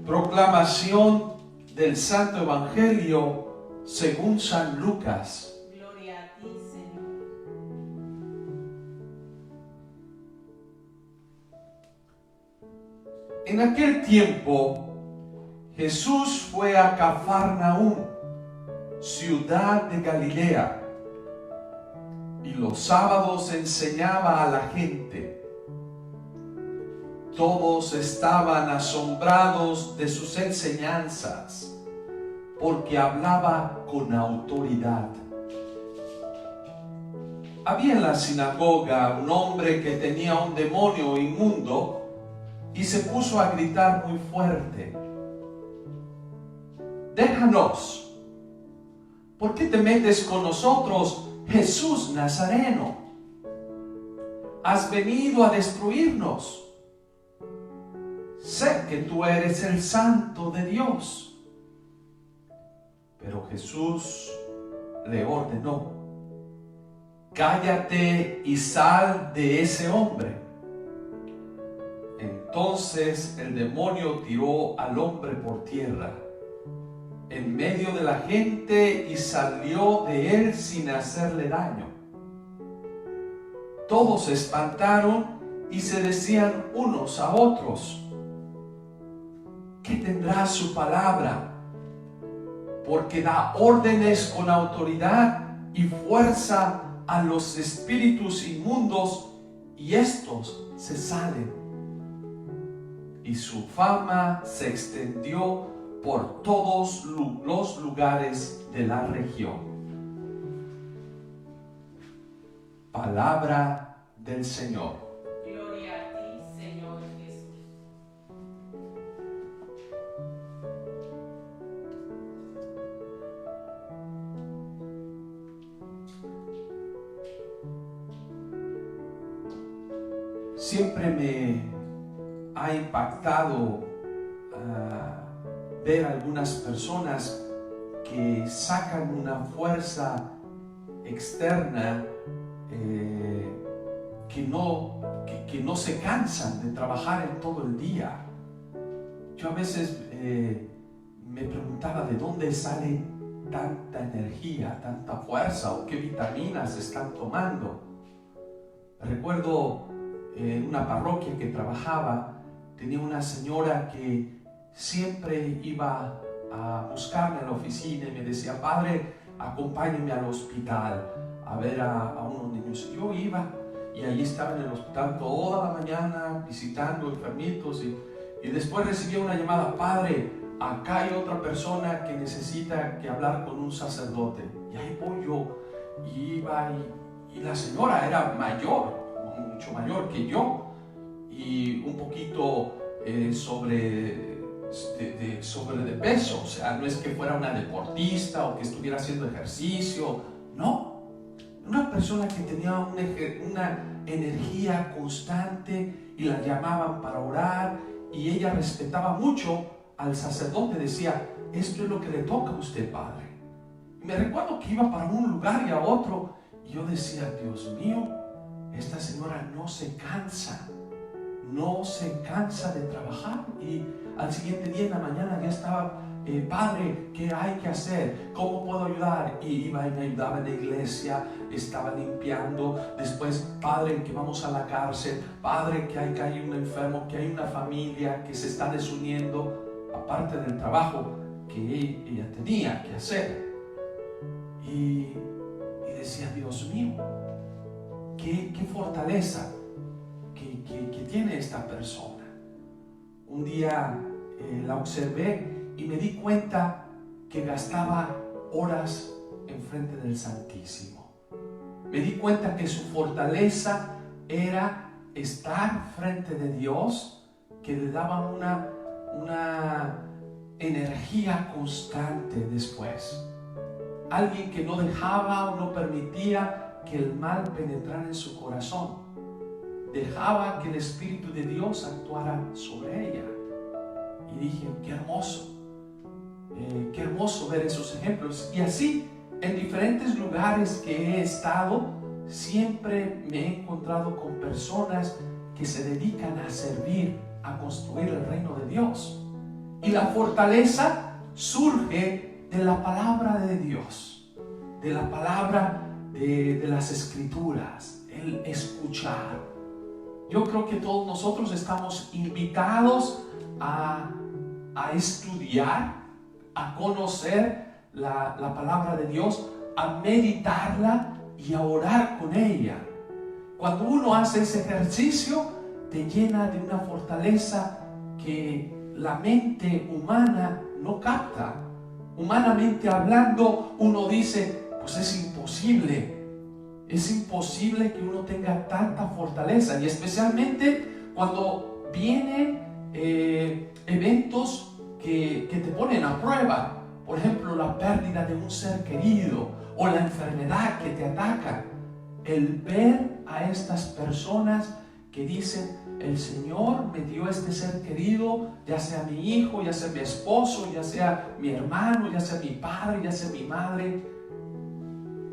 Proclamación del Santo Evangelio según San Lucas. Gloria a ti, Señor. En aquel tiempo, Jesús fue a Cafarnaúm, ciudad de Galilea, y los sábados enseñaba a la gente. Todos estaban asombrados de sus enseñanzas, porque hablaba con autoridad. Había en la sinagoga un hombre que tenía un demonio inmundo y se puso a gritar muy fuerte: «Déjanos, ¿por qué te metes con nosotros, Jesús Nazareno? Has venido a destruirnos. Sé que tú eres el Santo de Dios». Pero Jesús le ordenó: «Cállate y sal de ese hombre». Entonces el demonio tiró al hombre por tierra, en medio de la gente, y salió de él sin hacerle daño. Todos se espantaron y se decían unos a otros: ¿qué tendrá su palabra? Porque da órdenes con autoridad y fuerza a los espíritus inmundos, y estos se salen. Y su fama se extendió por todos los lugares de la región. Palabra del Señor. Gloria a ti, Señor Jesús. Siempre me ha impactado ver algunas personas que sacan una fuerza externa, que no se cansan de trabajar en todo el día. Yo a veces me preguntaba de dónde sale tanta energía, tanta fuerza, o qué vitaminas están tomando. Recuerdo en una parroquia que trabajaba, tenía una señora que siempre iba a buscarme a la oficina y me decía: «Padre, acompáñeme al hospital a ver a unos niños». Yo iba y allí estaba en el hospital toda la mañana visitando enfermitos, y después recibía una llamada: «Padre, acá hay otra persona que necesita que hablar con un sacerdote». Y ahí voy yo, y iba, y la señora era mayor, mucho mayor que yo, y un poquito sobre de peso. O sea, no es que fuera una deportista o que estuviera haciendo ejercicio, no. Una persona que tenía una energía constante, y la llamaban para orar, y ella respetaba mucho al sacerdote. Decía: «Esto es lo que le toca a usted, padre». Y me recuerdo que iba para un lugar y a otro, y yo decía: «Dios mío, esta señora no se cansa de trabajar». Y al siguiente día en la mañana ya estaba: «Padre, ¿qué hay que hacer? ¿Cómo puedo ayudar?». Y iba y me ayudaba en la iglesia, estaba limpiando. Después: «Padre, que vamos a la cárcel. Padre, que hay un enfermo, que hay una familia que se está desuniendo», aparte del trabajo que ella tenía que hacer. Y decía: «Dios mío, qué fortaleza que tiene esta persona». Un día la observé y me di cuenta que gastaba horas enfrente del Santísimo. Me di cuenta que su fortaleza era estar frente de Dios, que le daba una energía constante después. Alguien que no dejaba o no permitía que el mal penetrara en su corazón. Dejaba que el Espíritu de Dios actuara sobre ella. Y dije: qué hermoso ver esos ejemplos. Y así, en diferentes lugares que he estado, siempre me he encontrado con personas que se dedican a servir, a construir el reino de Dios. Y la fortaleza surge de la palabra de Dios, de la palabra de las Escrituras, el escuchar. Yo creo que todos nosotros estamos invitados a estudiar, a conocer la palabra de Dios, a meditarla y a orar con ella. Cuando uno hace ese ejercicio, te llena de una fortaleza que la mente humana no capta. Humanamente hablando, uno dice, pues es imposible que uno tenga tanta fortaleza, y especialmente cuando vienen eventos que te ponen a prueba. Por ejemplo, la pérdida de un ser querido o la enfermedad que te ataca. El ver a estas personas que dicen, el Señor me dio este ser querido, ya sea mi hijo, ya sea mi esposo, ya sea mi hermano, ya sea mi padre, ya sea mi madre.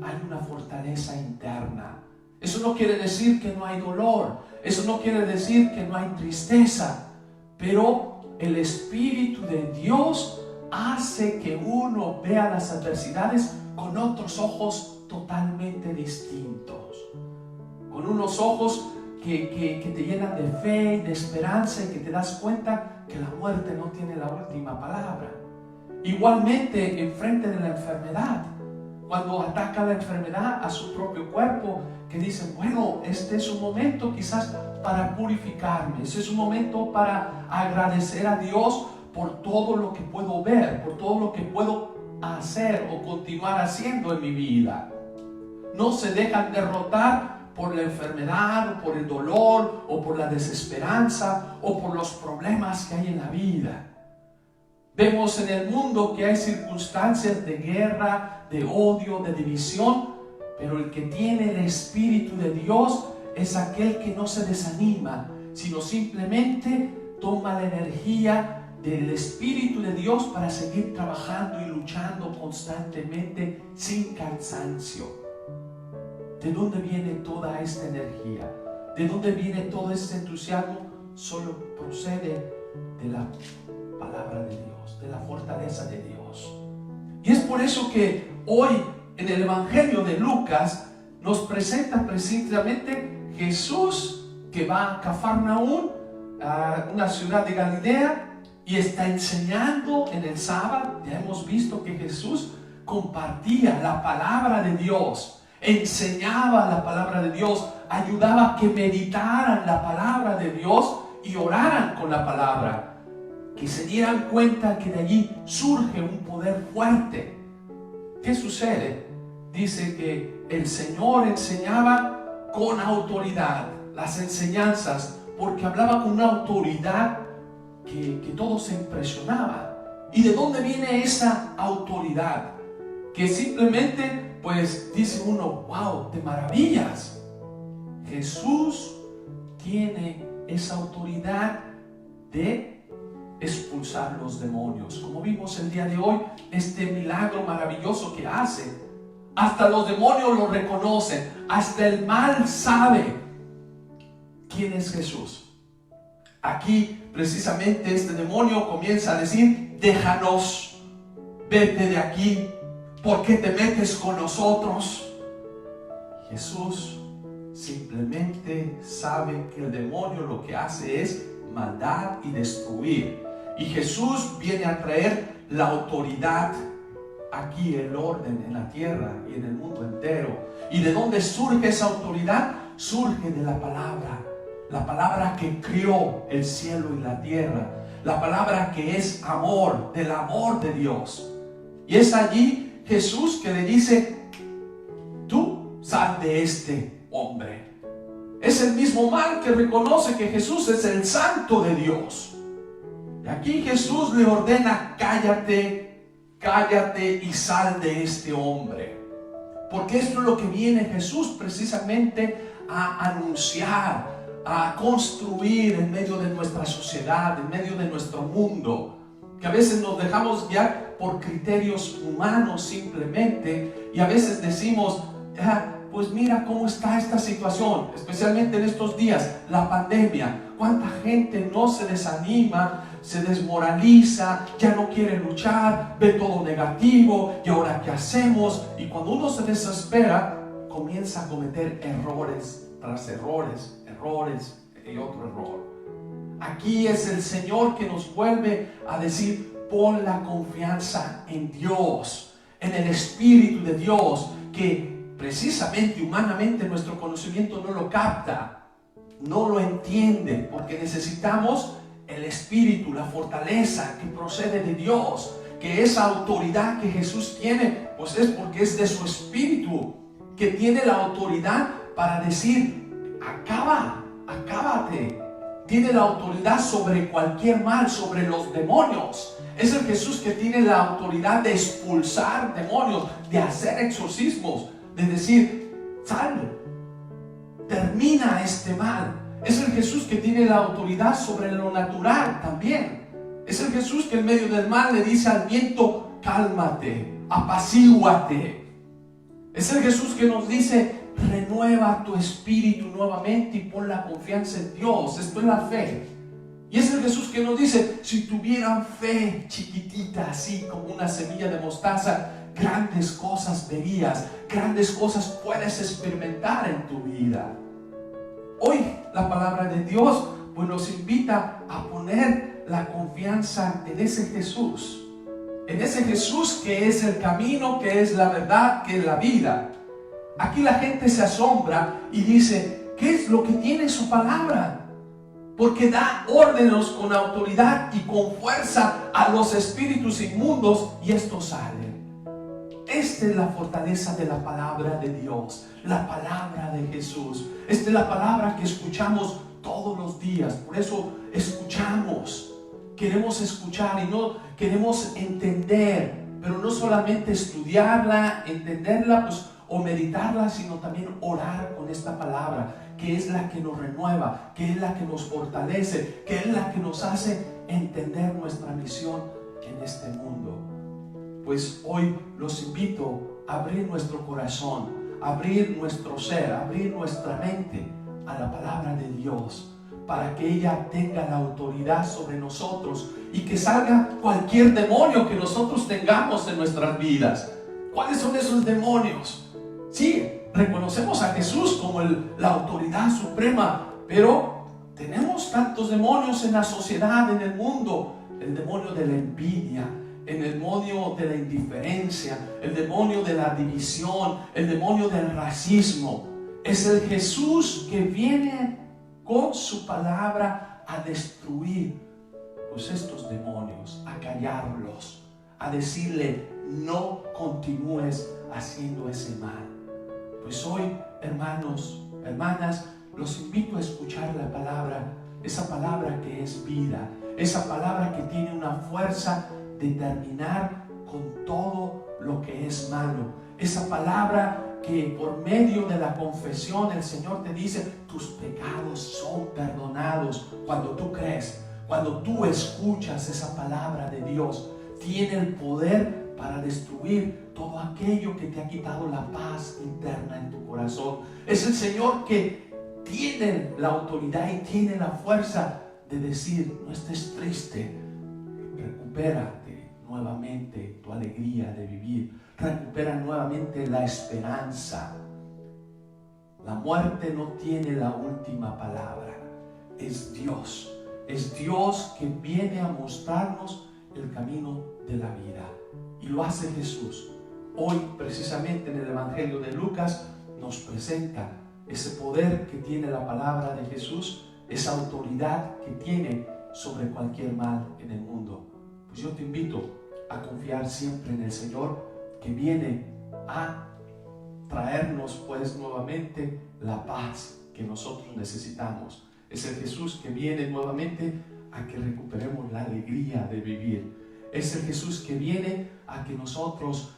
Hay una fortaleza interna. Eso no quiere decir que no hay dolor, eso no quiere decir que no hay tristeza, pero el Espíritu de Dios hace que uno vea las adversidades con otros ojos totalmente distintos, con unos ojos que te llenan de fe y de esperanza, y que te das cuenta que la muerte no tiene la última palabra. Igualmente, enfrente de la enfermedad, cuando ataca la enfermedad a su propio cuerpo, que dicen, bueno, este es un momento quizás para purificarme, este es un momento para agradecer a Dios por todo lo que puedo ver, por todo lo que puedo hacer o continuar haciendo en mi vida. No se dejan derrotar por la enfermedad, o por el dolor, o por la desesperanza, o por los problemas que hay en la vida. Vemos en el mundo que hay circunstancias de guerra, de odio, de división, pero el que tiene el Espíritu de Dios es aquel que no se desanima, sino simplemente toma la energía del Espíritu de Dios para seguir trabajando y luchando constantemente sin cansancio. ¿De dónde viene toda esta energía? ¿De dónde viene todo este entusiasmo? Solo procede de la palabra de Dios, de la fortaleza de Dios. Y es por eso que hoy en el Evangelio de Lucas nos presenta precisamente Jesús que va a Cafarnaúm, a una ciudad de Galilea, y está enseñando en el sábado. Ya hemos visto que Jesús compartía la palabra de Dios, enseñaba la palabra de Dios, ayudaba a que meditaran la palabra de Dios y oraran con la palabra, que se dieran cuenta que de allí surge un poder fuerte. ¿Qué sucede? Dice que el Señor enseñaba con autoridad las enseñanzas, porque hablaba con una autoridad que todos se impresionaban. ¿Y de dónde viene esa autoridad? Que simplemente, pues, dice uno, wow, te maravillas. Jesús tiene esa autoridad de expulsar los demonios. Como vimos el día de hoy, este milagro maravilloso que hace. Hasta los demonios lo reconocen, hasta el mal sabe quién es Jesús. Aquí precisamente este demonio comienza a decir, déjanos, vete de aquí, ¿por qué te metes con nosotros? Jesús simplemente sabe que el demonio lo que hace es maldad y destruir. Y Jesús viene a traer la autoridad, aquí el orden en la tierra y en el mundo entero. ¿Y de dónde surge esa autoridad? Surge de la palabra que crió el cielo y la tierra, la palabra que es amor, del amor de Dios. Y es allí Jesús que le dice, tú sal de este hombre. Es el mismo mal que reconoce que Jesús es el santo de Dios. Y aquí Jesús le ordena, cállate, cállate y sal de este hombre. Porque esto es lo que viene Jesús precisamente a anunciar, a construir en medio de nuestra sociedad, en medio de nuestro mundo, que a veces nos dejamos guiar por criterios humanos simplemente, y a veces decimos, pues mira cómo está esta situación, especialmente en estos días, la pandemia. Cuánta gente no se desanima, se desmoraliza, ya no quiere luchar, ve todo negativo, y ahora ¿qué hacemos? Y cuando uno se desespera, comienza a cometer errores tras errores, errores y otro error. Aquí es el Señor que nos vuelve a decir: pon la confianza en Dios, en el Espíritu de Dios, que precisamente humanamente nuestro conocimiento no lo capta, no lo entiende, porque necesitamos el Espíritu, la fortaleza que procede de Dios, que esa autoridad que Jesús tiene, pues es porque es de su Espíritu, que tiene la autoridad para decir: acábate. Tiene la autoridad sobre cualquier mal, sobre los demonios. Es el Jesús que tiene la autoridad de expulsar demonios, de hacer exorcismos, de decir: sal, termina este mal. Es el Jesús que tiene la autoridad sobre lo natural también. Es el Jesús que en medio del mal le dice al viento: cálmate, apacíguate. Es el Jesús que nos dice: renueva tu espíritu nuevamente y pon la confianza en Dios. Esto es la fe. Y es el Jesús que nos dice: si tuvieran fe chiquitita, así como una semilla de mostaza, grandes cosas verías, grandes cosas puedes experimentar en tu vida. Hoy la palabra de Dios pues nos invita a poner la confianza en ese Jesús. En ese Jesús que es el camino, que es la verdad, que es la vida. Aquí la gente se asombra y dice: ¿qué es lo que tiene su palabra? Porque da órdenes con autoridad y con fuerza a los espíritus inmundos y estos salen. Esta es la fortaleza de la palabra de Dios, la palabra de Jesús. Esta es la palabra que escuchamos todos los días. Por eso escuchamos. Queremos escuchar y no queremos entender, pero no solamente estudiarla, entenderla, pues, o meditarla, sino también orar con esta palabra, que es la que nos renueva, que es la que nos fortalece, que es la que nos hace entender nuestra misión en este mundo. Pues hoy los invito a abrir nuestro corazón, abrir nuestro ser, abrir nuestra mente a la palabra de Dios, para que ella tenga la autoridad sobre nosotros y que salga cualquier demonio que nosotros tengamos en nuestras vidas. ¿Cuáles son esos demonios? Sí, reconocemos a Jesús como la autoridad suprema, pero tenemos tantos demonios en la sociedad, en el mundo. El demonio de la envidia, el demonio de la indiferencia, el demonio de la división, el demonio del racismo. Es el Jesús que viene con su palabra a destruir pues estos demonios, a callarlos, a decirle: no continúes haciendo ese mal. Pues hoy, hermanos, hermanas, los invito a escuchar la palabra, esa palabra que es vida, esa palabra que tiene una fuerza de terminar con todo lo que es malo, esa palabra que por medio de la confesión el Señor te dice: tus pecados son perdonados. Cuando tú crees, cuando tú escuchas esa palabra de Dios, tiene el poder para destruir todo aquello que te ha quitado la paz interna en tu corazón. Es el Señor que tiene la autoridad y tiene la fuerza de decir: no estés triste, recupérate nuevamente tu alegría de vivir, recupera nuevamente la esperanza. La muerte no tiene la última palabra. Es Dios que viene a mostrarnos el camino de la vida, y lo hace Jesús. Hoy precisamente en el Evangelio de Lucas nos presenta ese poder que tiene la palabra de Jesús, esa autoridad que tiene sobre cualquier mal en el mundo. Pues yo te invito a confiar siempre en el Señor, que viene a traernos pues nuevamente la paz que nosotros necesitamos. Es el Jesús que viene nuevamente a que recuperemos la alegría de vivir. Es el Jesús que viene a que nosotros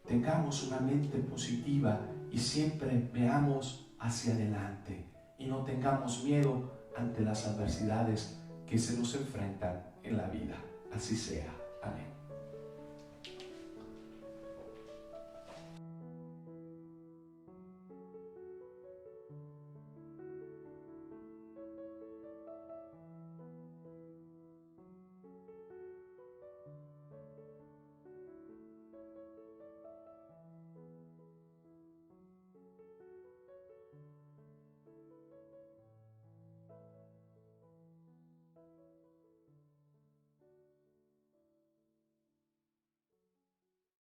tengamos una mente positiva y siempre veamos hacia adelante y no tengamos miedo ante las adversidades que se nos enfrentan en la vida. Así sea. Amén.